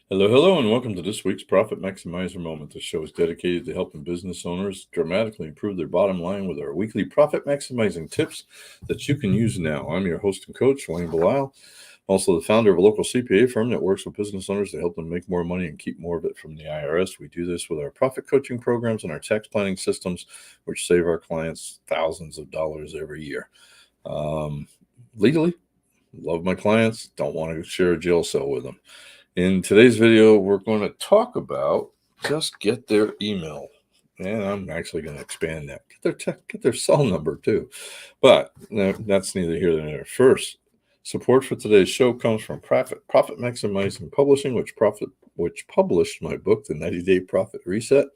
Hello, hello, and welcome to this week's Profit Maximizer Moment. The show is dedicated to helping business owners dramatically improve their bottom line with our weekly profit maximizing tips that you can use now. I'm your host and coach, Wayne Belisle, also the founder of a local CPA firm that works with business owners to help them make more money and keep more of it from the IRS. We do this with our profit coaching programs and our tax planning systems, which save our clients thousands of dollars every year. Legally, love my clients, don't want to share a jail cell with them. In today's video, we're going to talk about just get their email. And I'm actually going to expand that. Get their cell number too. But that's neither here nor there. First, support for today's show comes from Profit Maximizing Publishing, which published my book, The 90-Day Profit Reset,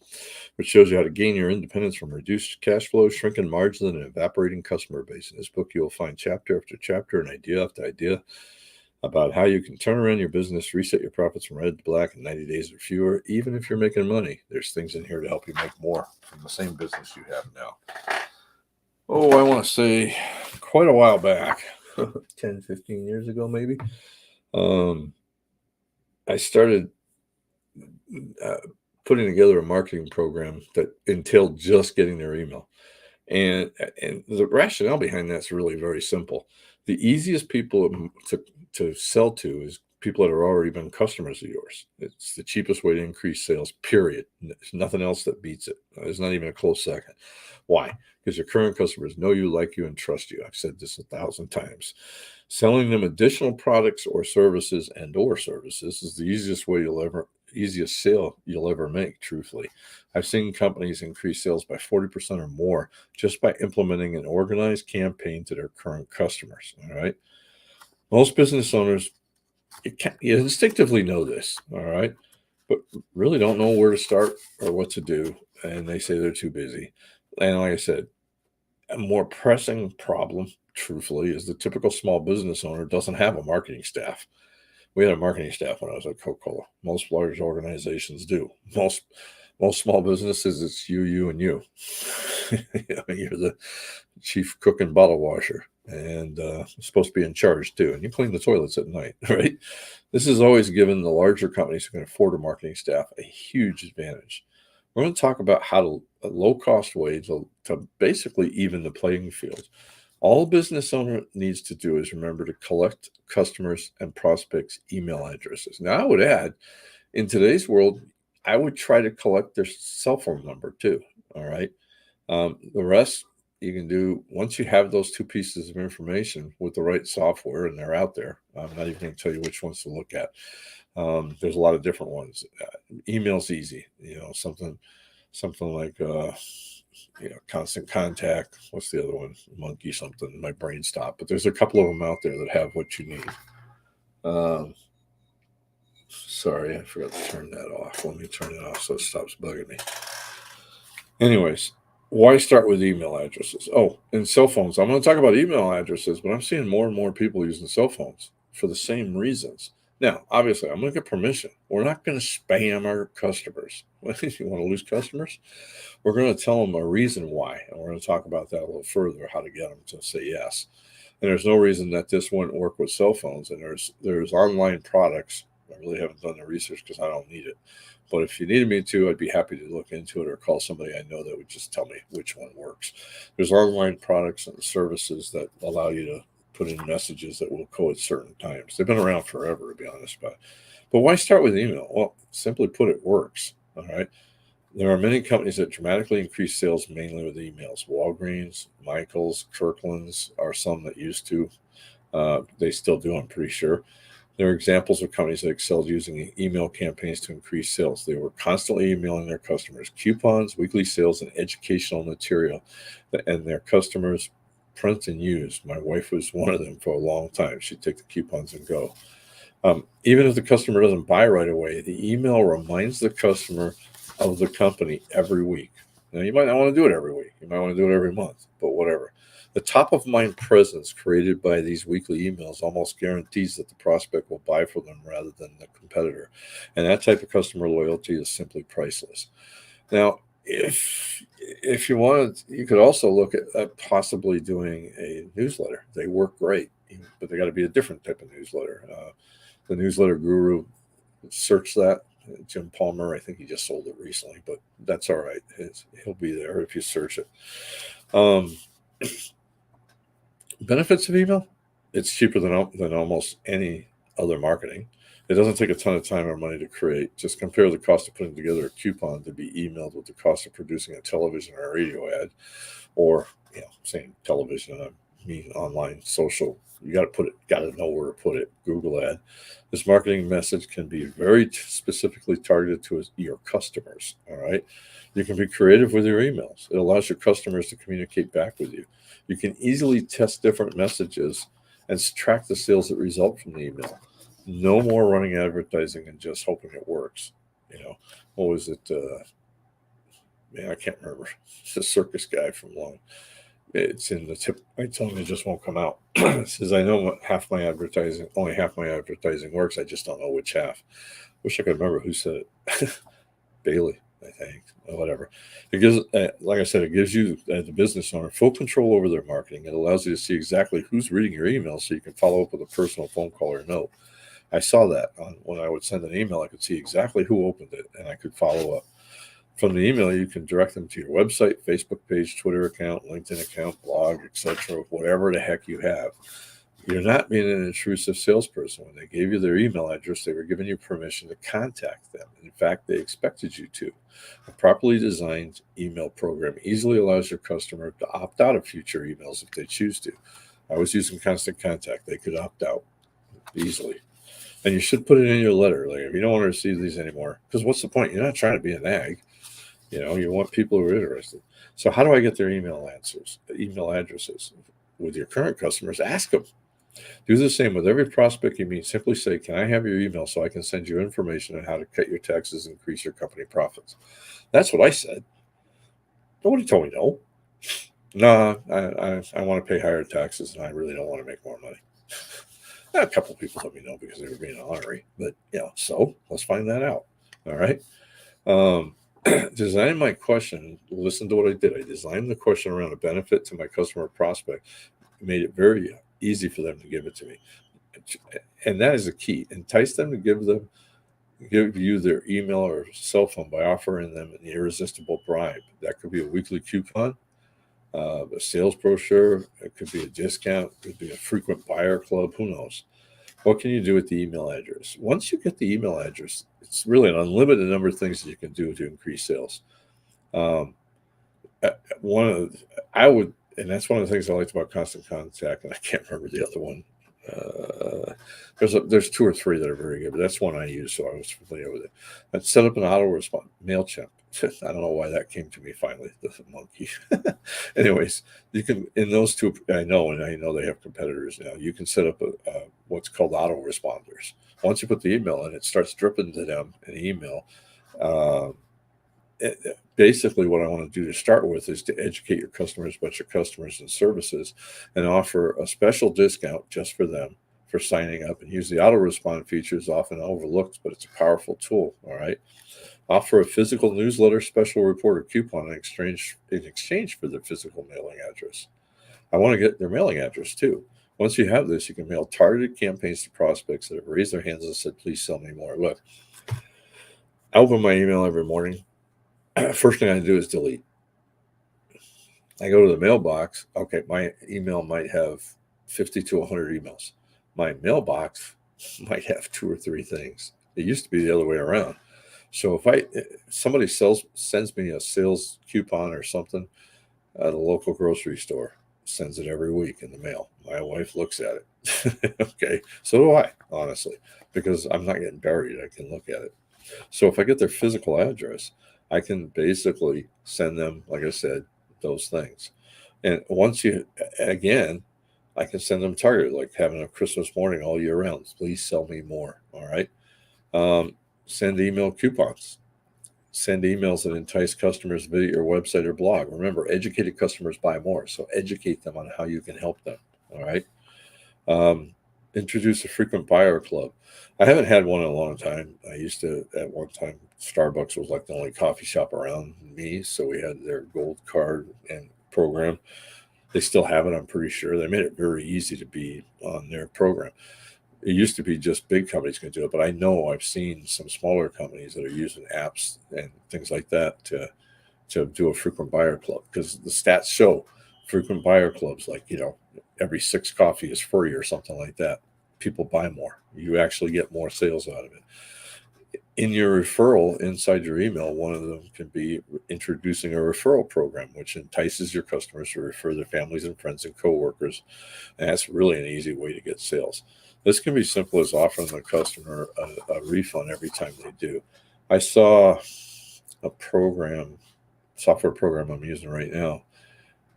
which shows you how to gain your independence from reduced cash flow, shrinking margins, and evaporating customer base. In this book, you'll find chapter after chapter and idea after idea about how you can turn around your business, reset your profits from red to black in 90 days or fewer. Even if you're making money, there's things in here to help you make more from the same business you have now. Oh, I want to say quite a while back, 10, 15 years ago maybe, I started putting together a marketing program that entailed just getting their email. And the rationale behind that's really very simple. The easiest people to sell to is people that are already been customers of yours. It's the cheapest way to increase sales, period. There's nothing else that beats it. There's not even a close second. Why? Because your current customers know you, like you, and trust you. I've said this 1,000 times. Selling them additional products or services is the easiest sale you'll ever make, truthfully. I've seen companies increase sales by 40% or more just by implementing an organized campaign to their current customers. All right. Most business owners, you instinctively know this. All right. But really don't know where to start or what to do. And they say they're too busy. And like I said, a more pressing problem, truthfully, is the typical small business owner doesn't have a marketing staff. We had a marketing staff when I was at Coca-Cola. Most large organizations do. Most small businesses, it's you, and you. You're the chief cook and bottle washer, and supposed to be in charge too. And you clean the toilets at night, right? This has always given the larger companies who can afford a marketing staff a huge advantage. We're going to talk about how to a low-cost way to basically even the playing field. All a business owner needs to do is remember to collect customers and prospects' email addresses. Now, I would add, in today's world, I would try to collect their cell phone number too. All right. The rest you can do once you have those two pieces of information with the right software, and they're out there. I'm not even going to tell you which ones to look at. There's a lot of different ones. Email's easy. Something like Constant Contact. What's the other one? Monkey something. My brain stopped. But there's a couple of them out there that have what you need. Sorry, I forgot to turn that off. Let me turn it off so it stops bugging me. Anyways, why start with email addresses? Oh, and cell phones. I'm going to talk about email addresses, but I'm seeing more and more people using cell phones for the same reasons. Now, obviously, I'm going to get permission. We're not going to spam our customers. You want to lose customers? We're going to tell them a reason why, and we're going to talk about that a little further, how to get them to say yes. And there's no reason that this wouldn't work with cell phones. And there's online products. I really haven't done the research because I don't need it. But if you needed me to, I'd be happy to look into it or call somebody I know that would just tell me which one works. There's online products and services that allow you to put in messages that will code certain times. They've been around forever, to be honest. But why start with email? Well, simply put, it works. All right. There are many companies that dramatically increase sales mainly with emails. Walgreens, Michaels, Kirkland's are some that used to. They still do, I'm pretty sure. There are examples of companies that excelled using email campaigns to increase sales. They were constantly emailing their customers coupons, weekly sales, and educational material, and their customers print and use. My wife was one of them for a long time. She'd take the coupons and go. Even if the customer doesn't buy right away, the email reminds the customer of the company every week. Now, you might not want to do it every week. You might want to do it every month, but whatever. The top-of-mind presence created by these weekly emails almost guarantees that the prospect will buy from them rather than the competitor. And that type of customer loyalty is simply priceless. Now, if you wanted, you could also look at possibly doing a newsletter. They work great, but they got to be a different type of newsletter. The newsletter guru search that. Jim Palmer, I think he just sold it recently, but that's all right. He'll be there if you search it. Um, Benefits of email: it's cheaper than almost any other marketing. It doesn't take a ton of time or money to create. Just compare the cost of putting together a coupon to be emailed with the cost of producing a television or a radio ad, or saying television. I mean online, social. You got to know where to put it. Google ad. This marketing message can be very specifically targeted to your customers. All right. You can be creative with your emails. It allows your customers to communicate back with you. You can easily test different messages and track the sales that result from the email. No more running advertising and just hoping it works. What was it? Man, I can't remember. It's a circus guy from Long. It's in the tip. I tell him it just won't come out. It says, I know only half my advertising works. I just don't know which half. Wish I could remember who said it. Bailey, I think, or whatever. It gives, like I said, it gives you, as a business owner, full control over their marketing. It allows you to see exactly who's reading your email, so you can follow up with a personal phone call or note. I saw that when I would send an email. I could see exactly who opened it, and I could follow up. From the email, you can direct them to your website, Facebook page, Twitter account, LinkedIn account, blog, etc., whatever the heck you have. You're not being an intrusive salesperson. When they gave you their email address, they were giving you permission to contact them. In fact, they expected you to. A properly designed email program easily allows your customer to opt out of future emails if they choose to. I was using Constant Contact. They could opt out easily. And you should put it in your letter. Like, if you don't want to receive these anymore, because what's the point? You're not trying to be a nag. You want people who are interested. So how do I get their email addresses? With your current customers, ask them. Do the same with every prospect you meet. Simply say, can I have your email so I can send you information on how to cut your taxes and increase your company profits? That's what I said. Nobody told me no. No, I want to pay higher taxes and I really don't want to make more money. A couple of people let me know because they were being honorary. But, so let's find that out. All right. Designing my question, listen to what I did. I designed the question around a benefit to my customer prospect, made it very easy for them to give it to me. And that is the key. Entice them to give you their email or cell phone by offering them an irresistible bribe. That could be a weekly coupon, a sales brochure, it could be a discount, it could be a frequent buyer club, who knows. What can you do with the email address? Once you get the email address, it's really an unlimited number of things that you can do to increase sales. Um, and that's one of the things I liked about Constant Contact, and I can't remember the other one. There's two or three that are very good, but that's one I use, so I was familiar with it. I'd set up an auto response, MailChimp. I don't know why that came to me finally, the monkey. Anyways, you can, in those two, I know they have competitors now. You can set up what's called autoresponders. Once you put the email in, it starts dripping to them an email. Basically, what I want to do to start with is to educate your customers about your customers and services and offer a special discount just for them for signing up, and use the auto respond feature. Is often overlooked, but it's a powerful tool. All right. Offer a physical newsletter, special report, or coupon in exchange for their physical mailing address. I want to get their mailing address too. Once you have this, you can mail targeted campaigns to prospects that have raised their hands and said, please sell me more. Look, I open my email every morning. First thing I do is delete. I go to the mailbox. Okay, my email might have 50 to 100 emails. My mailbox might have 2 or 3 things. It used to be the other way around. So if somebody sends me a sales coupon or something at a local grocery store, sends it every week in the mail. My wife looks at it. Okay, so do I, honestly, because I'm not getting buried. I can look at it. So if I get their physical address, I can basically send them, like I said, those things. And again, I can send them targeted, like having a Christmas morning all year round. Please sell me more. All right. Send email coupons. Send emails that entice customers to visit your website or blog. Remember, educated customers buy more. So educate them on how you can help them. All right. Introduce a frequent buyer club. I haven't had one in a long time. I used to, at one time, Starbucks was like the only coffee shop around me. So we had their gold card and program. They still have it, I'm pretty sure. They made it very easy to be on their program. It used to be just big companies can do it, but I know I've seen some smaller companies that are using apps and things like that to do a frequent buyer club, because the stats show frequent buyer clubs, like, every six coffee is free or something like that. People buy more. You actually get more sales out of it. In your referral inside your email, one of them can be introducing a referral program, which entices your customers to refer their families and friends and coworkers. And that's really an easy way to get sales. This can be simple as offering the customer a refund every time they do. I saw a software program I'm using right now.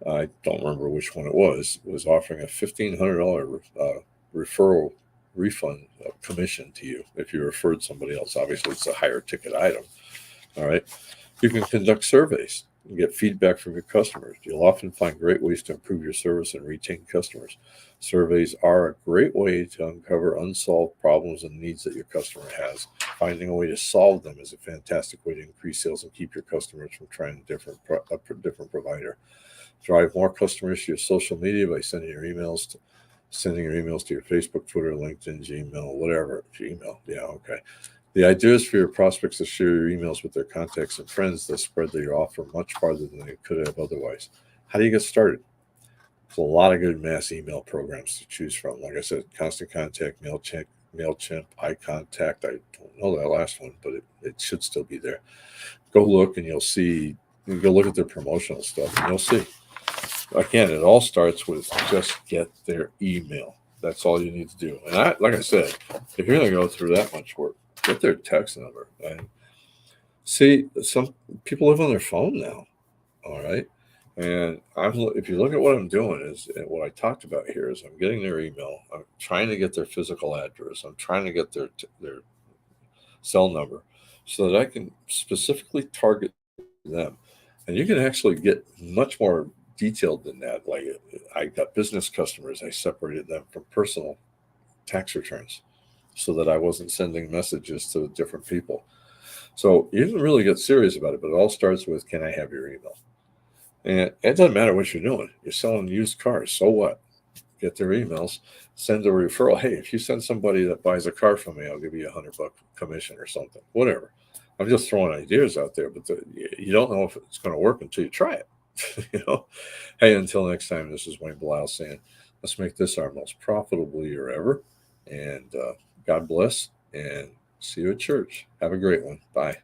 I don't remember which one it was offering a $1,500 referral refund commission to you if you referred somebody else. Obviously, it's a higher ticket item. All right. You can conduct surveys and get feedback from your customers. You'll often find great ways to improve your service and retain customers. Surveys are a great way to uncover unsolved problems and needs that your customer has. Finding a way to solve them is a fantastic way to increase sales and keep your customers from trying a different provider. Drive more customers to your social media by sending your emails to your Facebook, Twitter, LinkedIn, Gmail, whatever. Gmail, yeah, okay. The idea is for your prospects to share your emails with their contacts and friends that spread your offer much farther than they could have otherwise. How do you get started? There's a lot of good mass email programs to choose from. Like I said, Constant Contact, MailChimp, iContact. I don't know that last one, but it should still be there. Go look and you'll see. You go look at their promotional stuff and you'll see. Again, it all starts with just get their email. That's all you need to do. And like I said, if you're going to go through that much work, get their text number. And see, some people live on their phone now. All right. And if you look at what I'm doing is, and what I talked about here is, I'm getting their email. I'm trying to get their physical address. I'm trying to get their cell number so that I can specifically target them. And you can actually get much more detailed than that. Like, I got business customers, I separated them from personal tax returns so that I wasn't sending messages to different people. So you can really get serious about it, but it all starts with, can I have your email? And it doesn't matter what you're doing. You're selling used cars. So what? Get their emails, send a referral. Hey, if you send somebody that buys a car from me, I'll give you $100 commission or something, whatever. I'm just throwing ideas out there, but you don't know if it's going to work until you try it. Hey, until next time, this is Wayne Blau saying, let's make this our most profitable year ever. And God bless, and see you at church. Have a great one. Bye.